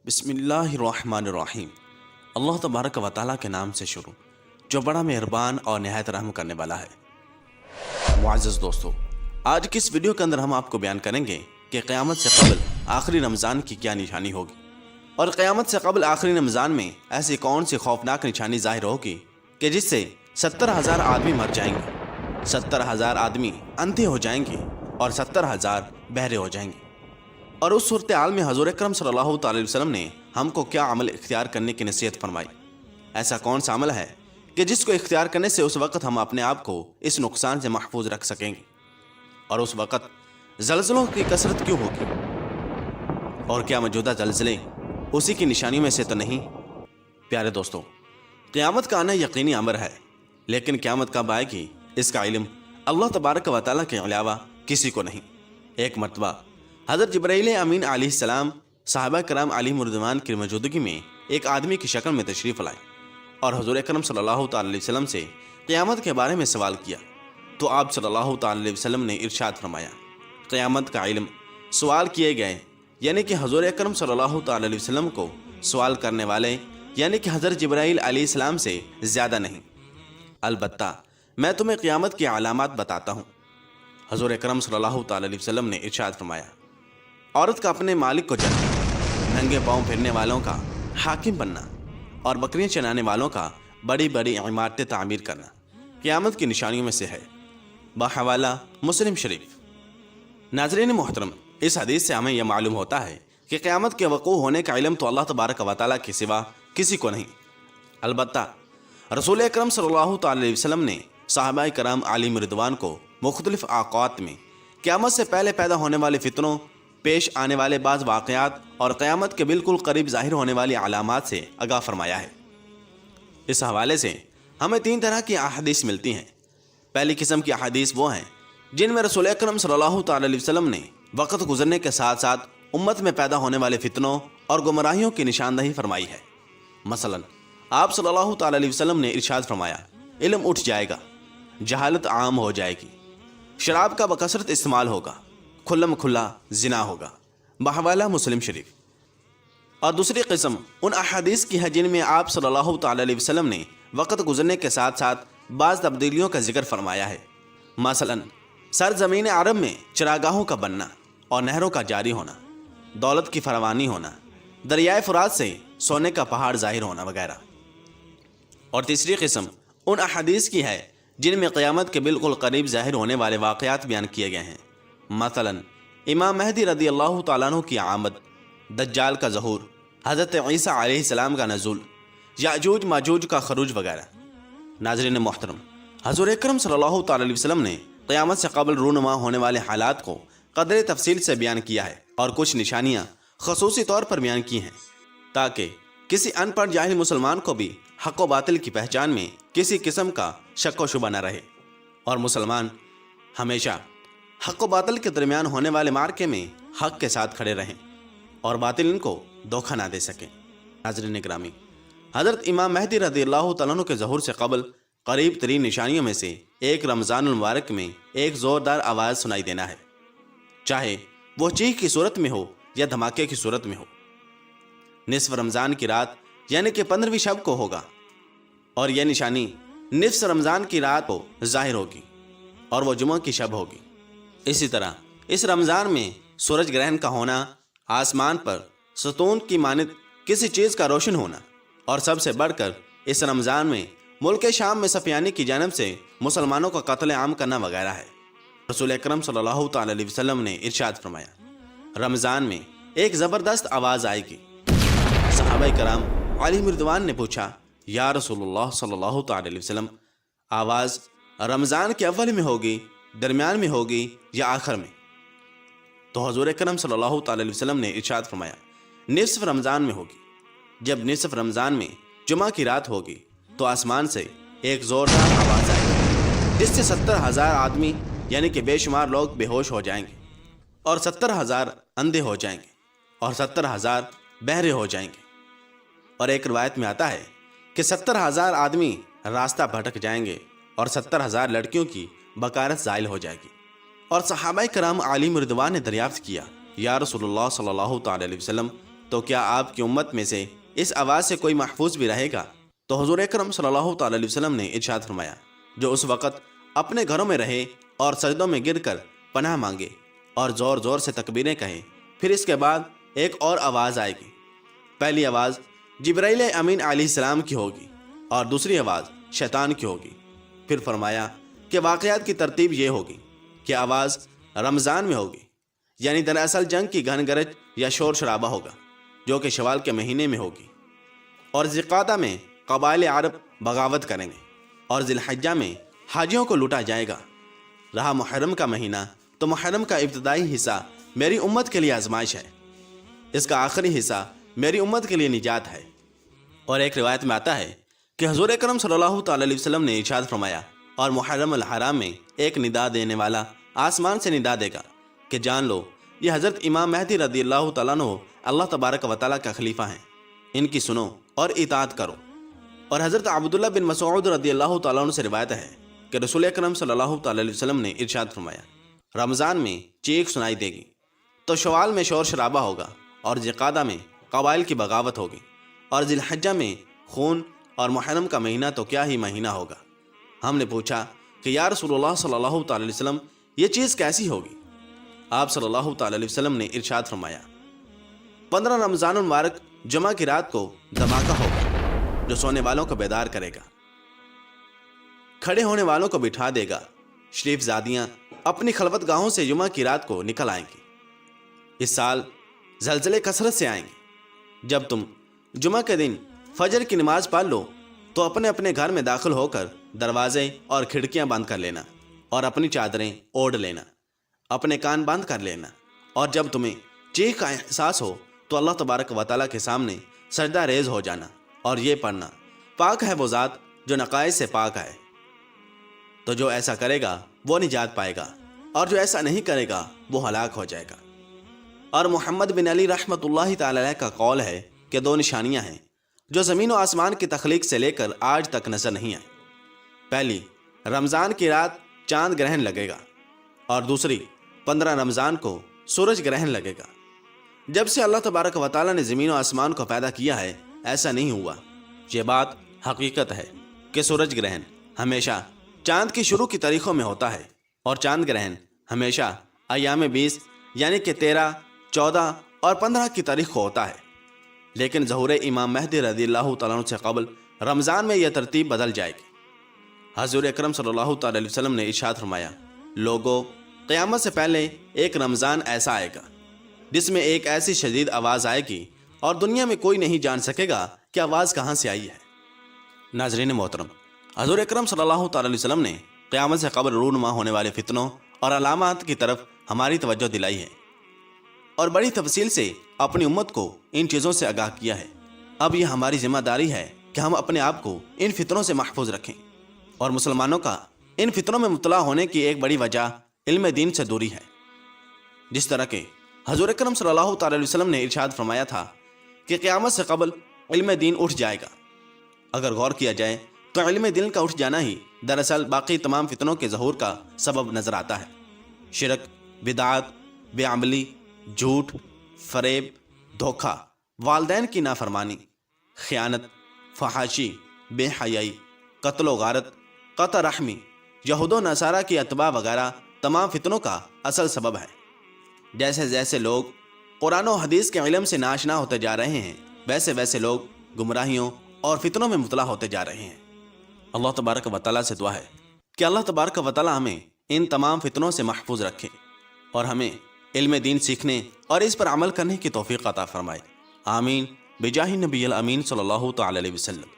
بسم اللہ الرحمن الرحیم۔ اللہ تبارک و تعالیٰ کے نام سے شروع جو بڑا مہربان اور نہایت رحم کرنے والا ہے۔ معزز دوستو، آج کی اس ویڈیو کے اندر ہم آپ کو بیان کریں گے کہ قیامت سے قبل آخری رمضان کی کیا نشانی ہوگی، اور قیامت سے قبل آخری رمضان میں ایسی کون سی خوفناک نشانی ظاہر ہوگی کہ جس سے 70,000 آدمی مر جائیں گے، 70,000 آدمی اندھے ہو جائیں گے اور 70,000 بہرے ہو جائیں گے۔ اور اس صورتحال میں حضور اکرم صلی اللہ تعالی علیہ وسلم نے ہم کو کیا عمل اختیار کرنے کی نصیحت فرمائی۔ ایسا کون سا عمل ہے کہ جس کو اختیار کرنے سے اس وقت ہم اپنے آپ کو اس نقصان سے محفوظ رکھ سکیں گے، اور اس وقت زلزلوں کی کثرت کیوں ہوگی، اور کیا موجودہ زلزلے اسی کی نشانیوں میں سے تو نہیں؟ پیارے دوستو، قیامت کا آنا یقینی امر ہے، لیکن قیامت کب آئے گی اس کا علم اللہ تبارک و تعالیٰ کے علاوہ کسی کو نہیں۔ ایک مرتبہ حضرت جبرائیل امین علیہ السلام صحابہ کرام علیہم رضوان کی موجودگی میں ایک آدمی کی شکل میں تشریف لائے اور حضور اکرم صلی اللہ تعالی علیہ وسلم سے قیامت کے بارے میں سوال کیا، تو آپ صلی اللہ تعالی علیہ وسلم نے ارشاد فرمایا، قیامت کا علم سوال کیے گئے یعنی کہ حضور اکرم صلی اللہ تعالی علیہ وسلم کو سوال کرنے والے یعنی کہ حضرت جبرائیل علیہ السلام سے زیادہ نہیں، البتہ میں تمہیں قیامت کی علامات بتاتا ہوں۔ حضور اکرم صلی اللہ تعالی علیہ وسلم نے ارشاد فرمایا، عورت کا اپنے مالک کو جلنا، ننگے پاؤں پھرنے والوں کا حاکم بننا، اور بکریاں چرانے والوں کا بڑی بڑی عمارتیں تعمیر کرنا قیامت کی نشانیوں میں سے ہے۔ بحوالہ مسلم شریف۔ ناظرین محترم، اس حدیث سے ہمیں یہ معلوم ہوتا ہے کہ قیامت کے وقوع ہونے کا علم تو اللہ تبارک و تعالیٰ کے سوا کسی کو نہیں، البتہ رسول اکرم صلی اللہ تعالی علیہ وسلم نے صحابہ کرام علیہم رضوان کو مختلف اوقات میں قیامت سے پہلے پیدا ہونے والے فتنوں، پیش آنے والے بعض واقعات اور قیامت کے بالکل قریب ظاہر ہونے والی علامات سے آگاہ فرمایا ہے۔ اس حوالے سے ہمیں 3 طرح کی احادیث ملتی ہیں۔ پہلی قسم کی احادیث وہ ہیں جن میں رسول اکرم صلی اللہ تعالی علیہ وسلم نے وقت گزرنے کے ساتھ ساتھ امت میں پیدا ہونے والے فتنوں اور گمراہیوں کی نشاندہی فرمائی ہے۔ مثلا آپ صلی اللہ تعالی علیہ وسلم نے ارشاد فرمایا، علم اٹھ جائے گا، جہالت عام ہو جائے گی، شراب کا بکثرت استعمال ہوگا، کھلم کھلا زنا ہوگا۔ بحوالہ مسلم شریف۔ اور دوسری قسم ان احادیث کی ہے جن میں آپ صلی اللہ تعالی علیہ وسلم نے وقت گزرنے کے ساتھ ساتھ بعض تبدیلیوں کا ذکر فرمایا ہے۔ مثلا سرزمین عرب میں چراگاہوں کا بننا اور نہروں کا جاری ہونا، دولت کی فراوانی ہونا، دریائے فرات سے سونے کا پہاڑ ظاہر ہونا وغیرہ۔ اور تیسری قسم ان احادیث کی ہے جن میں قیامت کے بالکل قریب ظاہر ہونے والے واقعات بیان کیے گئے ہیں۔ مثلا امام مہدی رضی اللہ تعالیٰ عنہ کی آمد، دجال کا ظہور، حضرت عیسیٰ علیہ السلام کا نزول، یاجوج ماجوج کا خروج وغیرہ۔ ناظرین محترم، حضور اکرم صلی اللہ تعالی علیہ وسلم نے قیامت سے قبل رونما ہونے والے حالات کو قدر تفصیل سے بیان کیا ہے، اور کچھ نشانیاں خصوصی طور پر بیان کی ہیں تاکہ کسی ان پڑھ جاہل مسلمان کو بھی حق و باطل کی پہچان میں کسی قسم کا شک و شبہ نہ رہے، اور مسلمان ہمیشہ حق و باطل کے درمیان ہونے والے معرکے میں حق کے ساتھ کھڑے رہیں اور باطل ان کو دھوکہ نہ دے سکیں۔ ناظرین گرامی، حضرت امام مہدی رضی اللہ تعالیٰ عنہ کے ظہور سے قبل قریب ترین نشانیوں میں سے ایک رمضان المبارک میں ایک زوردار آواز سنائی دینا ہے، چاہے وہ چیخ کی صورت میں ہو یا دھماکے کی صورت میں ہو۔ نصف رمضان کی رات یعنی کہ 15ویں شب کو ہوگا، اور یہ نشانی نصف رمضان کی رات کو ظاہر ہوگی، اور وہ جمعہ کی شب ہوگی۔ اسی طرح اس رمضان میں سورج گرہن کا ہونا، آسمان پر ستون کی مانند کسی چیز کا روشن ہونا، اور سب سے بڑھ کر اس رمضان میں ملک شام میں سفیانی کی جانب سے مسلمانوں کا قتل عام کرنا وغیرہ ہے۔ رسول اکرم صلی اللہ تعالی علیہ وسلم نے ارشاد فرمایا، رمضان میں ایک زبردست آواز آئے گی۔ صحابہ کرام علیہم رضوان نے پوچھا، یا رسول اللہ صلی اللہ تعالی علیہ وسلم، آواز رمضان کے اول میں ہوگی، درمیان میں ہوگی یا آخر میں؟ تو حضور اکرم صلی اللہ تعالی علیہ وسلم نے ارشاد فرمایا، نصف رمضان میں ہوگی۔ جب نصف رمضان میں جمعہ کی رات ہوگی تو آسمان سے ایک زوردار آواز آئے گی جس سے 70,000 آدمی یعنی کہ بے شمار لوگ بے ہوش ہو جائیں گے، اور 70,000 اندھے ہو جائیں گے، اور 70,000 بہرے ہو جائیں گے۔ اور ایک روایت میں آتا ہے کہ 70,000 آدمی راستہ بھٹک جائیں گے، اور 70,000 لڑکیوں کی بکارت زائل ہو جائے گی۔ اور صحابہ کرام علیہم رضوان نے دریافت کیا، یا رسول اللہ صلی اللہ تعالی علیہ وسلم، تو کیا آپ کی امت میں سے اس آواز سے کوئی محفوظ بھی رہے گا؟ تو حضور اکرم صلی اللہ تعالی علیہ وسلم نے ارشاد فرمایا، جو اس وقت اپنے گھروں میں رہے اور سجدوں میں گر کر پناہ مانگے اور زور زور سے تکبیریں کہیں، پھر اس کے بعد ایک اور آواز آئے گی۔ پہلی آواز جبرائیل امین علیہ السلام کی ہوگی اور دوسری آواز شیطان کی ہوگی۔ پھر فرمایا کہ واقعات کی ترتیب یہ ہوگی کہ آواز رمضان میں ہوگی، یعنی دراصل جنگ کی گھن گرج یا شور شرابہ ہوگا، جو کہ شوال کے مہینے میں ہوگی، اور ذوالقعدہ میں قبائل عرب بغاوت کریں گے، اور ذی الحجہ میں حاجیوں کو لوٹا جائے گا۔ رہا محرم کا مہینہ، تو محرم کا ابتدائی حصہ میری امت کے لیے آزمائش ہے، اس کا آخری حصہ میری امت کے لیے نجات ہے۔ اور ایک روایت میں آتا ہے کہ حضور اکرم صلی اللہ تعالی علیہ وسلم نے ارشاد فرمایا، اور محرم الحرام میں ایک ندا دینے والا آسمان سے ندا دے گا کہ جان لو یہ حضرت امام مہدی رضی اللہ تعالیٰ عنہ اللہ تبارک و تعالیٰ کا خلیفہ ہیں، ان کی سنو اور اطاعت کرو۔ اور حضرت عبداللہ بن مسعود رضی اللہ تعالیٰ عنہ سے روایت ہے کہ رسول اکرم صلی اللہ تعالی علیہ وسلم نے ارشاد فرمایا، رمضان میں چیخ سنائی دے گی تو شوال میں شور شرابہ ہوگا، اور ذوالقعدہ میں قبائل کی بغاوت ہوگی، اور ذی الحجہ میں خون، اور محرم کا مہینہ تو کیا ہی مہینہ ہوگا۔ ہم نے پوچھا کہ یا رسول اللہ صلی اللہ تعالی علیہ وسلم یہ چیز کیسی ہوگی؟ آپ صلی اللہ تعالی علیہ وسلم نے ارشاد فرمایا، 15 رمضان المبارک جمعہ کی رات کو دھماکہ ہوگا جو سونے والوں کو بیدار کرے گا، کھڑے ہونے والوں کو بٹھا دے گا۔ شریف زادیاں اپنی خلوت گاہوں سے جمعہ کی رات کو نکل آئیں گی۔ اس سال زلزلے کثرت سے آئیں گے۔ جب تم جمعہ کے دن فجر کی نماز پڑھ لو تو اپنے اپنے گھر میں داخل ہو کر دروازے اور کھڑکیاں بند کر لینا، اور اپنی چادریں اوڑھ لینا، اپنے کان بند کر لینا، اور جب تمہیں چیخ کا احساس ہو تو اللہ تبارک و تعالیٰ کے سامنے سجدہ ریز ہو جانا، اور یہ پڑھنا، پاک ہے وہ ذات جو نقائص سے پاک ہے۔ تو جو ایسا کرے گا وہ نجات پائے گا، اور جو ایسا نہیں کرے گا وہ ہلاک ہو جائے گا۔ اور محمد بن علی رحمۃ اللہ تعالی علیہ کا قول ہے کہ 2 نشانیاں ہیں جو زمین و آسمان کی تخلیق سے لے کر آج تک نظر نہیں آئی۔ پہلی، رمضان کی رات چاند گرہن لگے گا، اور دوسری 15 رمضان کو سورج گرہن لگے گا۔ جب سے اللہ تبارک و تعالیٰ نے زمین و آسمان کو پیدا کیا ہے ایسا نہیں ہوا۔ یہ بات حقیقت ہے کہ سورج گرہن ہمیشہ چاند کی شروع کی تاریخوں میں ہوتا ہے، اور چاند گرہن ہمیشہ ایام 20 یعنی کہ 13، 14 اور 15 کی تاریخ کو ہوتا ہے۔ لیکن ظہور امام مہدی رضی اللہ تعالیٰ عنہ سے قبل رمضان میں یہ ترتیب بدل جائے گی۔ حضور اکرم صلی اللہ تعالی علیہ وسلم نے ارشاد فرمایا، لوگو قیامت سے پہلے ایک رمضان ایسا آئے گا جس میں ایک ایسی شدید آواز آئے گی اور دنیا میں کوئی نہیں جان سکے گا کہ آواز کہاں سے آئی ہے۔ ناظرین محترم، حضور اکرم صلی اللہ تعالی علیہ وسلم نے قیامت سے قبل رونما ہونے والے فتنوں اور علامات کی طرف ہماری توجہ دلائی ہے، اور بڑی تفصیل سے اپنی امت کو ان چیزوں سے آگاہ کیا ہے۔ اب یہ ہماری ذمہ داری ہے کہ ہم اپنے آپ کو ان فتنوں سے محفوظ رکھیں، اور مسلمانوں کا ان فتنوں میں مبتلا ہونے کی ایک بڑی وجہ علم دین سے دوری ہے۔ جس طرح کہ حضور اکرم صلی اللہ تعالی علیہ وسلم نے ارشاد فرمایا تھا کہ قیامت سے قبل علم دین اٹھ جائے گا۔ اگر غور کیا جائے تو علم دین کا اٹھ جانا ہی دراصل باقی تمام فتنوں کے ظہور کا سبب نظر آتا ہے۔ شرک، بدعات، بے عملی، جھوٹ، فریب، دھوکہ، والدین کی نافرمانی، خیانت، فحاشی، بے حیائی، قتل و غارت، قطع رحمی، یہود و نصارہ کی اتباع وغیرہ تمام فتنوں کا اصل سبب ہے۔ جیسے جیسے لوگ قرآن و حدیث کے علم سے ناشنا ہوتے جا رہے ہیں، ویسے ویسے لوگ گمراہیوں اور فتنوں میں مبتلا ہوتے جا رہے ہیں۔ اللہ تبارک و تعالیٰ سے دعا ہے کہ اللہ تبارک و تعالیٰ ہمیں ان تمام فتنوں سے محفوظ رکھے، اور ہمیں علم دین سیکھنے اور اس پر عمل کرنے کی توفیق عطا فرمائے۔ آمین بجاہ نبی الامین صلی اللہ تعالی علیہ وسلم۔